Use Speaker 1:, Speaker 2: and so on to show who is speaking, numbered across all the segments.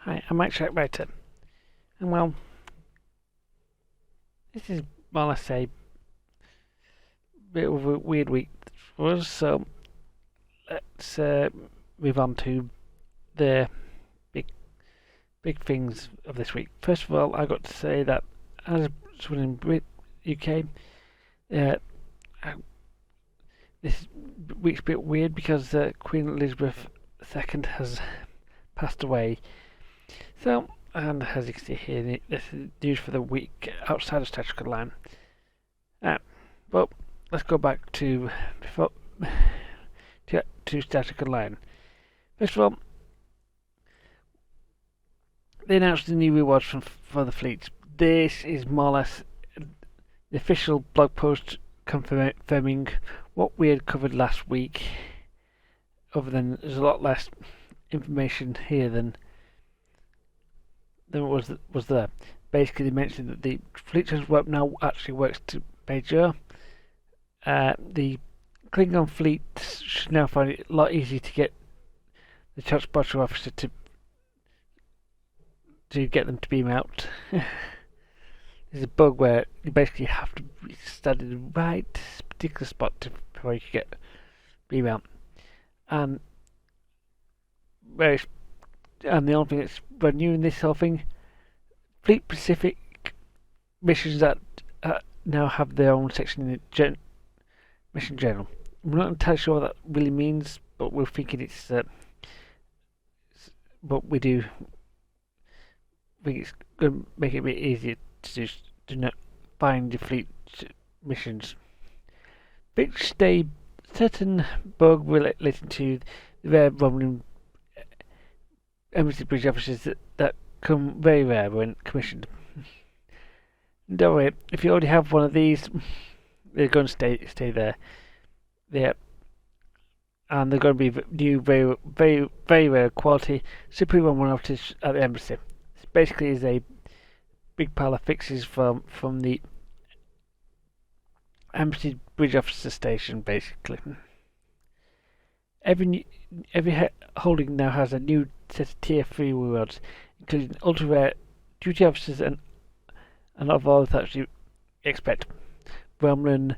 Speaker 1: Hi, I'm Mike Writer, and well, this is more or less a bit of a weird week for us, so let's move on to the big big things of this week. First of all, I got to say that as someone in UK, uh, this week's a bit weird because Queen Elizabeth II has passed away. So, and as you can see here, this is news for the week outside of statutory line. Well, let's go back to before to statutory line. First of all, they announced the new rewards for the fleet. This is more or less the official blog post confirming what we had covered last week. Other than there's a lot less information here than was there. Basically, they mentioned that the fleet transfer now actually works to Beijing. The Klingon fleet should now find it a lot easier to get the transporter officer to get them to beam out. There's a bug where you basically have to study the right particular spot before you can get beam out. And the only thing that's brand new in this whole thing, fleet specific missions that now have their own section in the mission journal. I'm not entirely sure what that really means, but we're thinking it's but we do think it's going to make it a bit easier to not find the fleet missions. Which they certain bug relating to the rare Romulan embassy bridge officers that come very rare when commissioned. Don't worry, if you already have one of these, they're going to stay there. Yeah, and they're going to be new, very rare quality Super One officers at the embassy. This basically is a big pile of fixes from the embassy bridge officer station, basically. Every holding now has a new set of tier 3 rewards, including ultra rare duty officers and of all that you expect. Romulan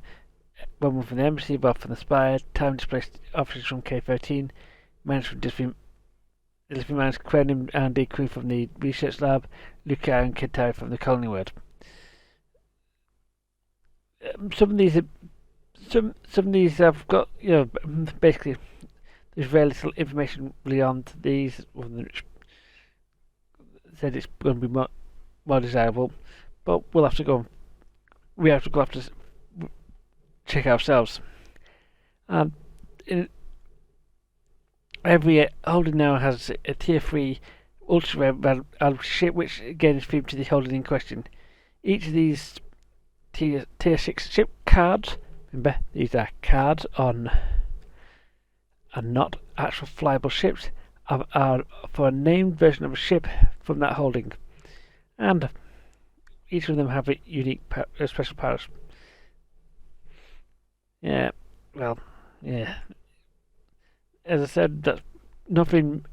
Speaker 1: from the embassy, Bob from the Spire, time displaced officers from K-13, managed from Disney managed Kren and D crew from the research lab, Luca and Kintari from the colony ward. Some of these have got, basically there's very little information beyond these. Said it's going to be more desirable, but we have to go to check ourselves. Every holding now has a tier 3 ultra rare ship, which again is themed to the holding in question. Each of these tier 6 ship cards, remember these are cards and not actual flyable ships, are for a named version of a ship from that holding, and each of them have a unique special powers. Yeah, well, yeah. As I said, that's nothing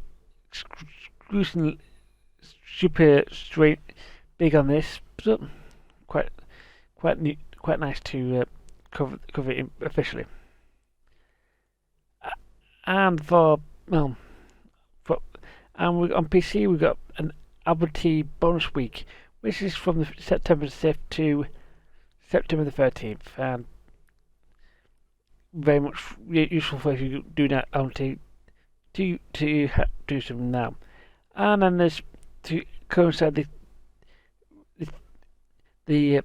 Speaker 1: super straight big on this, but quite nice to cover it officially. And on PC we've got an Admiralty bonus week, which is from September 5th to September the 13th, and very much useful for if you do not want to do something now. And then there's to coincide the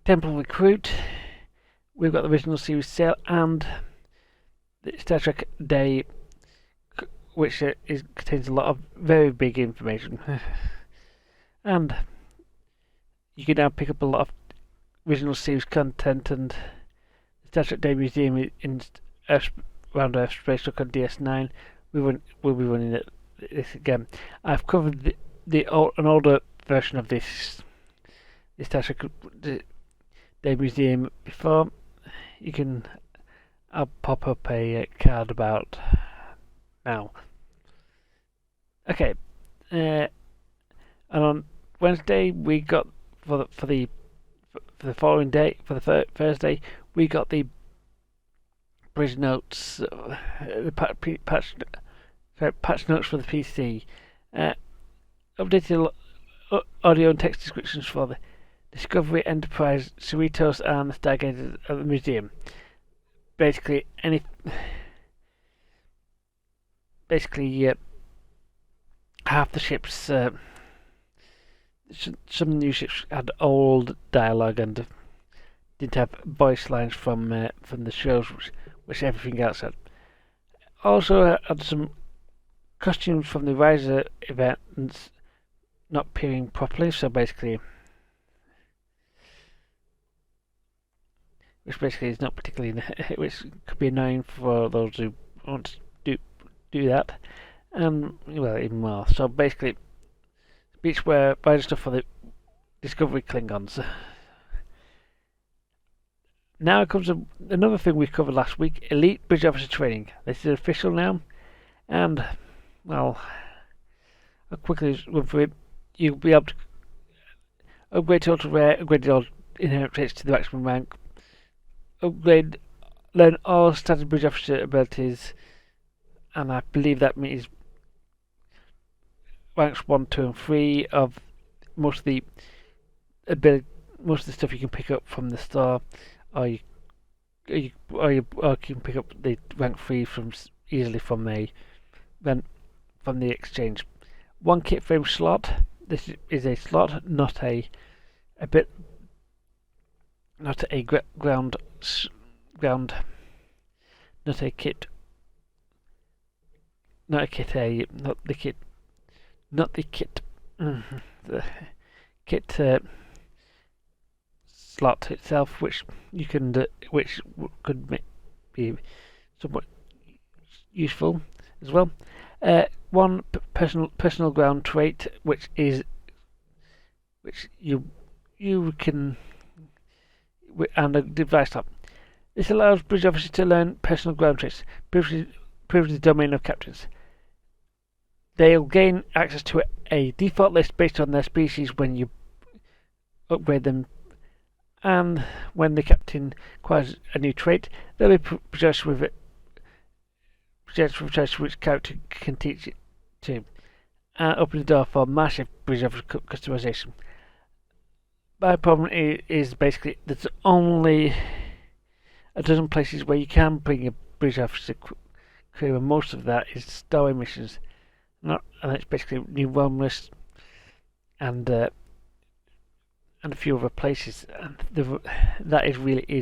Speaker 1: Temple Recruit. We've got the original series sale and the Star Trek Day, which contains a lot of very big information. And you can now pick up a lot of original series content, and the Star Trek Day Museum in around Earth Space Truck on DS9. We'll be running this again. I've covered an older version of this Star Trek Day Museum before. I'll pop up a card about now. Okay, and on Wednesday we got for the following day for the Thursday we got the bridge notes, the patch notes for the PC, uh, updated audio and text descriptions for the Discovery, Enterprise, Cerritos, and the Stargazer at the museum. Basically, half the ships, some new ships had old dialogue and didn't have voice lines from the shows, which everything else had. Also had some costumes from the Riser events not appearing properly, so basically, which basically is not particularly, which could be annoying for those who want to do that. Well, even more. So basically, beachwear, Riser stuff for the Discovery Klingons. Now comes another thing we covered last week: Elite Bridge Officer Training. This is official now, and well, I'll quickly run through it. You'll be able to upgrade total rare, upgrade all inherent traits to the maximum rank, learn all standard bridge officer abilities, and I believe that means ranks 1, 2, and 3 of most of the stuff you can pick up from the store, or you can pick up the rank 3 easily from the exchange. One kit frame slot. This is a slot, not a ground, not a kit, not the kit, the kit slot itself, which you can, which could be somewhat useful as well. One personal ground trait, which you can, and a device type. This allows bridge officers to learn personal ground traits, previously the domain of captains. They'll gain access to a default list based on their species when you upgrade them, and when the captain acquires a new trait, they'll be possessed with it. Which character can teach it to, and open the door for massive bridge officer customization. My problem is basically there's only a dozen places where you can bring a bridge officer crew, and most of that is stowaway missions. And it's basically New Romulus and a few other places, and that is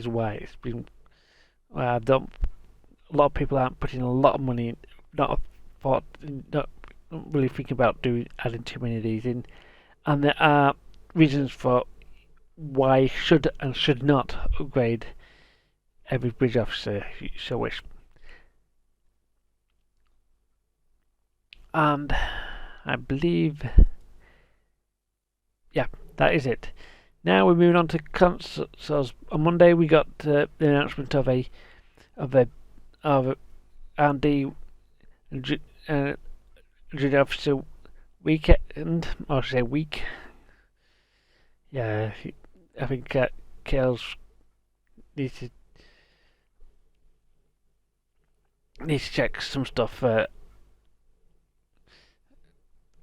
Speaker 1: why it's been. A lot of people aren't putting a lot of money, not really thinking about adding too many of these in, and there are reasons for why you should and should not upgrade every bridge officer if you so wish. And I believe, yeah, that is it. Now we're moving on to consoles. On Monday we got the announcement of a R&D Junior Officer weekend, or should I say week. Yeah, I think Kales needs to check some stuff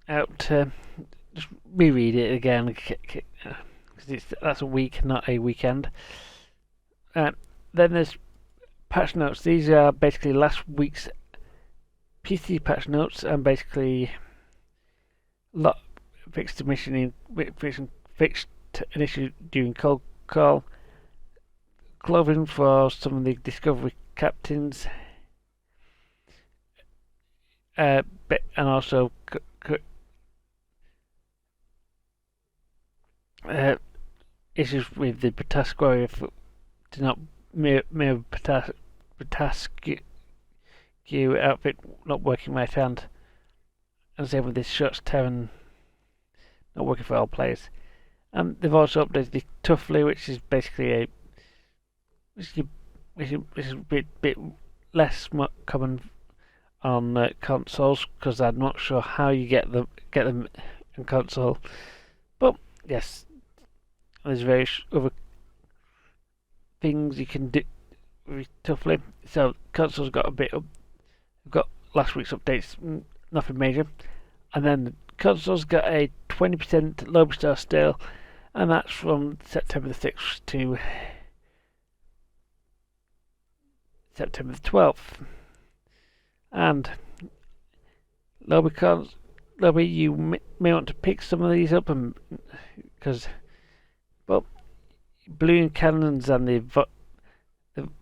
Speaker 1: out. Just reread it again, because that's a week, not a weekend. Then there's patch notes. These are basically last week's PC patch notes, and basically fixed an issue during cold call, clothing for some of the Discovery captains, and also issues with the Patask to not mirror Patask outfit not working right hand, and same with this Shots Terran not working for all players. They've also updated the Tuffley, which is basically which is a bit less common on consoles, because I'm not sure how you get them in console. But yes, there's various other things you can do very toughly. So consoles got a bit up. We've got last week's updates, nothing major, and then the consoles got a 20% Lobster sale, and that's from September the 6th to September the 12th. And Lobby, you may want to pick some of these up, and because, well, Balloon Cannons and the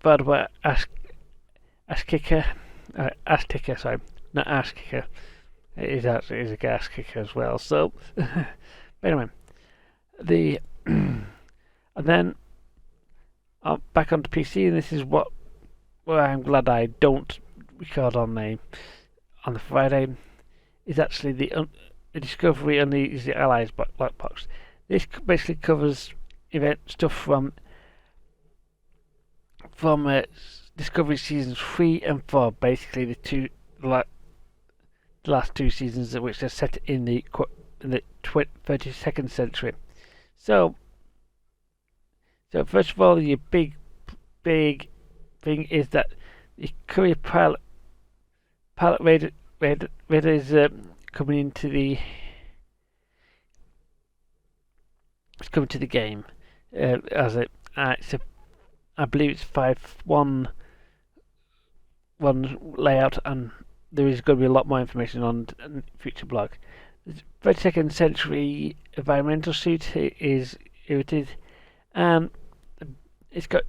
Speaker 1: Vardwa Ash Kicker, sorry, not Ash Kicker. It is actually a gas kicker as well. So, anyway, and then back onto PC, and this is what I'm glad I don't record on the Friday, is actually the Discovery Uneasy Allies black box. This basically covers event stuff from Discovery seasons 3 and 4, basically the last two seasons, which are set in the 32nd century. So first of all, your big thing is that the Courier pilot radar is coming into the game as I believe it's 5.1 layout, and there is going to be a lot more information on future blog. The 32nd century environmental suit is irritated, and it's got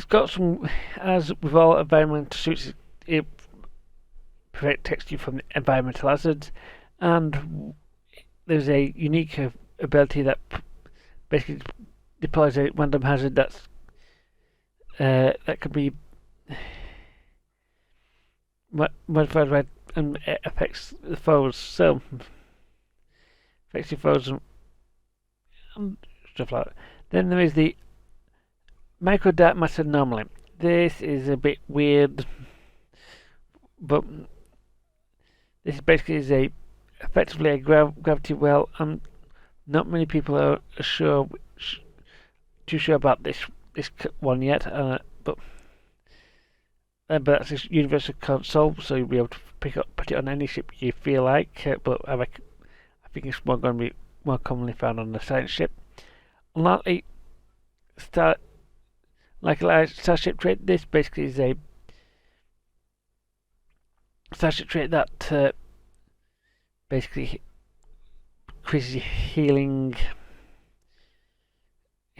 Speaker 1: got some, as with all environmental suits, it protects you from environmental hazards, and there's a unique ability that basically deploys a random hazard that could be modified and affects the foes. So affects your foes and stuff like that. Then there is the micro dark matter anomaly. This is a bit weird, but this basically is effectively a gravity well, and not many people are too sure about this one yet. But that's a universal console, so you'll be able to put it on any ship you feel like. But I think it's going to be more commonly found on the science ship. Unlikely Starship trait. This basically is a Starship trait that basically increases healing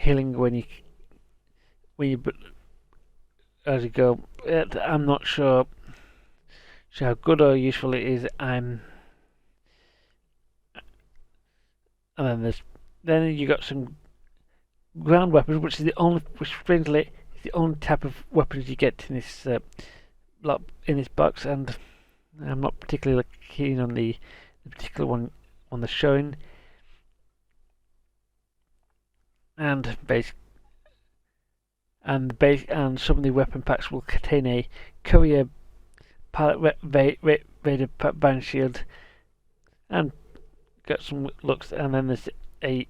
Speaker 1: when you as you go. I'm not sure how good or useful it is. And then you got some ground weapons, which strangely is the only type of weapons you get in this box, and I'm not particularly keen on the particular one on the showing. And some of the weapon packs will contain a courier pilot Vader band shield, and got some looks. And then there's a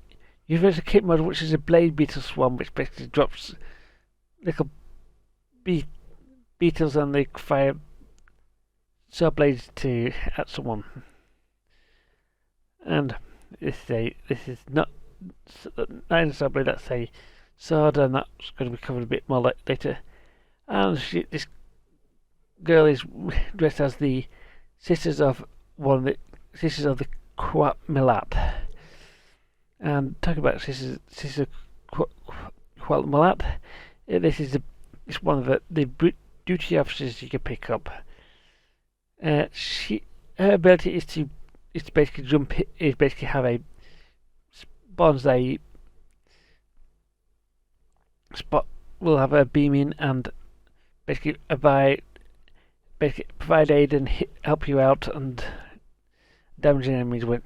Speaker 1: universal kit mod, which is a blade beetle swarm, which basically drops little beetles, and they fire saw blades at someone. And this is not a saw blade, that's a sword, and that's going to be covered a bit more later. And this girl is dressed as the sisters of the Quat Milat. And talking about Sister Quat Milat, this is one of the duty officers you can pick up. Her ability is to basically have a bonsai spot. Will have a beam in and basically provide aid and help you out and damaging enemies when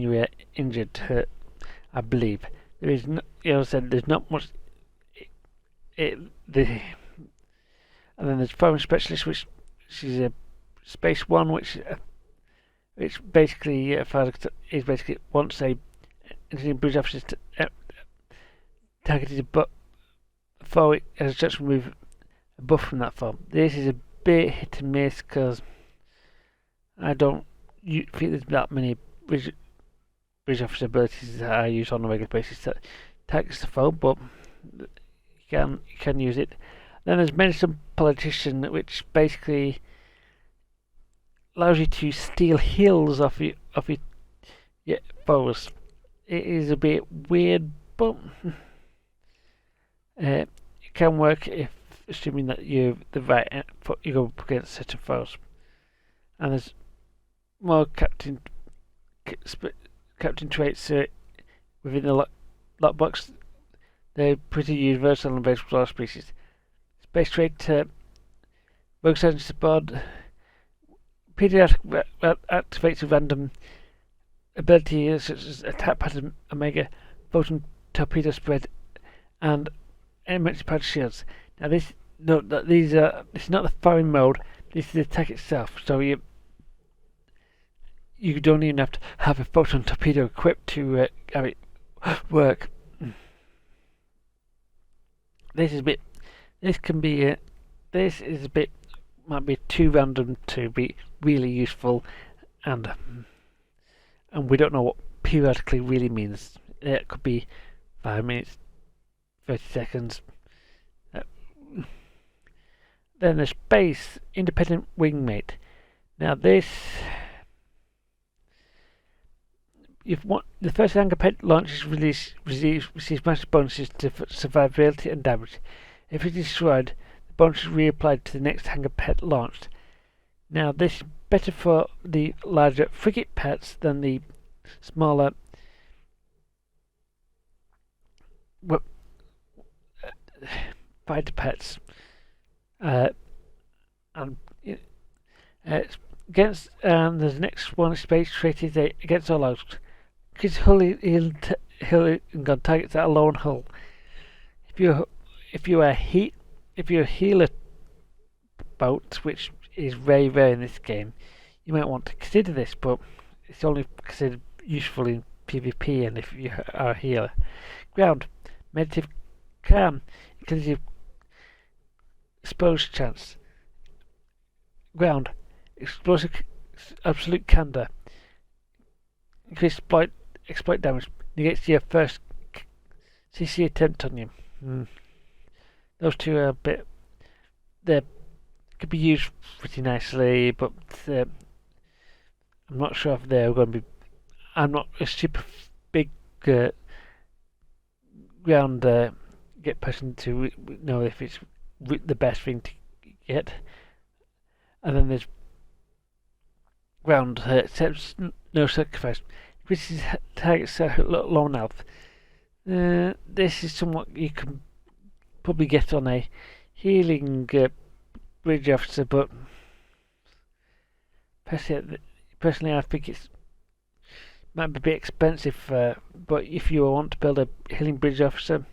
Speaker 1: you are injured. I believe there is there's not much. The And then there's Foreign Specialist, which is a space one, which basically is basically once a bridge officer targeted but before it has just removed a buff from that form. This is a bit hit and miss because I don't think there's that many bridge officer abilities that I use on a regular basis that targets the foe, but you can use it. Then there's Medicine Politician, which basically allows you to steal heals off your foes. It is a bit weird, but it can work if assuming that you go up against certain foes. And there's more captain traits within the lockbox. They're pretty universal and based on all species. Space trait, Rogue Sergeant Support, pediatric activates a random ability such as Attack Pattern Omega, Photon Torpedo Spread, and Elementary Pad Shields. Now this is not the firing mode. This is the attack itself. So you don't even have to have a photon torpedo equipped to have it work. This is a bit. This can be. This is a bit. Might be too random to be really useful, and we don't know what periodically really means. It could be 5 minutes, 30 seconds. Then the Space Independent Wingmate. Now this, the first Anger Pet launch receives massive bonuses to survivability and damage. If it is destroyed, the bonus is reapplied to the next Anger Pet launched. Now this is better for the larger frigate pets than the smaller fighter pets. Against there's the next one space traded against all odds. Because he'll gun targets at a lone hull. If you're a healer boat, which is very rare in this game, you might want to consider this, but it's only considered useful in PvP and if you are a healer. Ground, meditative calm, increases exposure chance. Ground, explosive absolute candor, increase exploit damage, negates your first CC attempt on you. Those two are a bit. They could be used pretty nicely, but I'm not sure if they're going to be. I'm not a super big ground get person to know if it's the best thing to get. And then there's ground accepts no sacrifice, which is targets low health. This is somewhat you can probably get on a healing bridge officer, but personally I think it might be a bit expensive. But if you want to build a healing bridge officer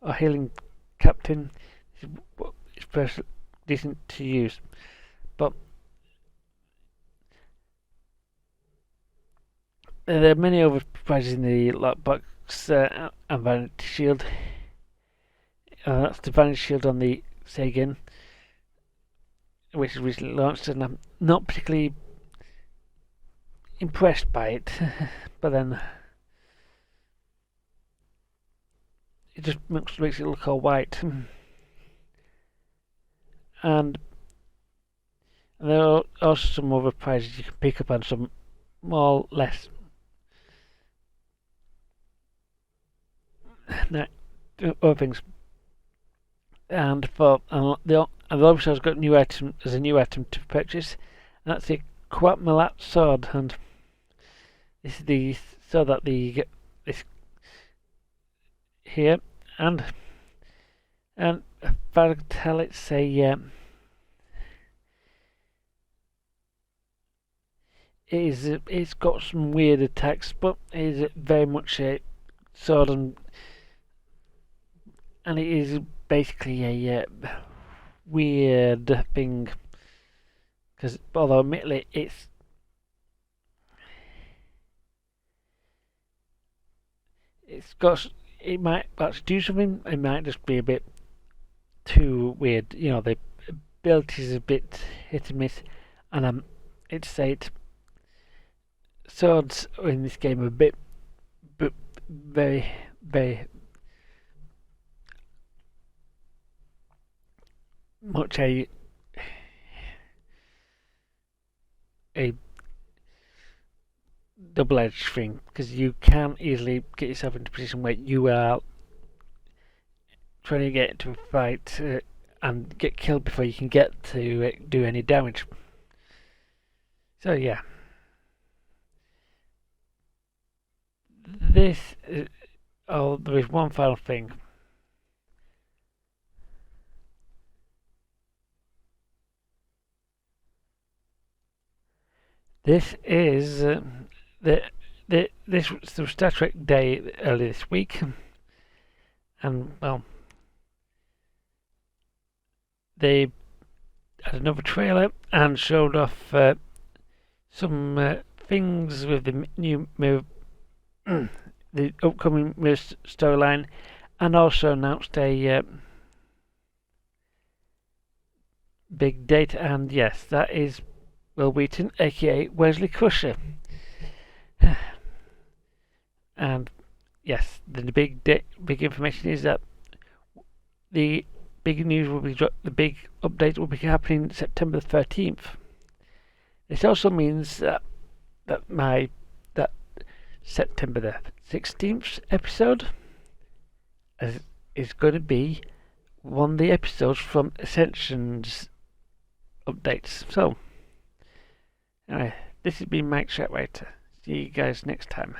Speaker 1: or healing captain, it's decent to use. But there are many other prizes in the lockbox and Vanity Shield. That's the Vanity Shield on the Sagan, which is recently launched, and I'm not particularly impressed by it. But then it just makes it look all white. And there are also some other prizes you can pick up on, some more or less other things. And the obviously has got a new item to purchase, and that's the Quatmalat sword. And this is the sword that you get this here, and if I can tell, it's it's got some weird attacks, but it is very much a sword, and it is basically a weird thing, because although admittedly it might actually do something, it might just be a bit too weird. You know, the ability is a bit hit and miss, and it's said swords in this game are a bit, but very, very much a double-edged thing, because you can easily get yourself into a position where you are trying to get into a fight and get killed before you can get to do any damage. So yeah, this is, oh, there is one final thing. This is this was the Star Trek Day earlier this week, and well, they had another trailer and showed off some things with the new Mirror, the upcoming Mirror storyline, and also announced a big date. And yes, that is Wil Wheaton, aka Wesley Crusher. And yes, the big information is that the big news will be the big update will be happening September the 13th. This also means that September the 16th episode is going to be one of the episodes from Ascension's updates. So, anyway, this has been Mike Shetwaiter. See you guys next time.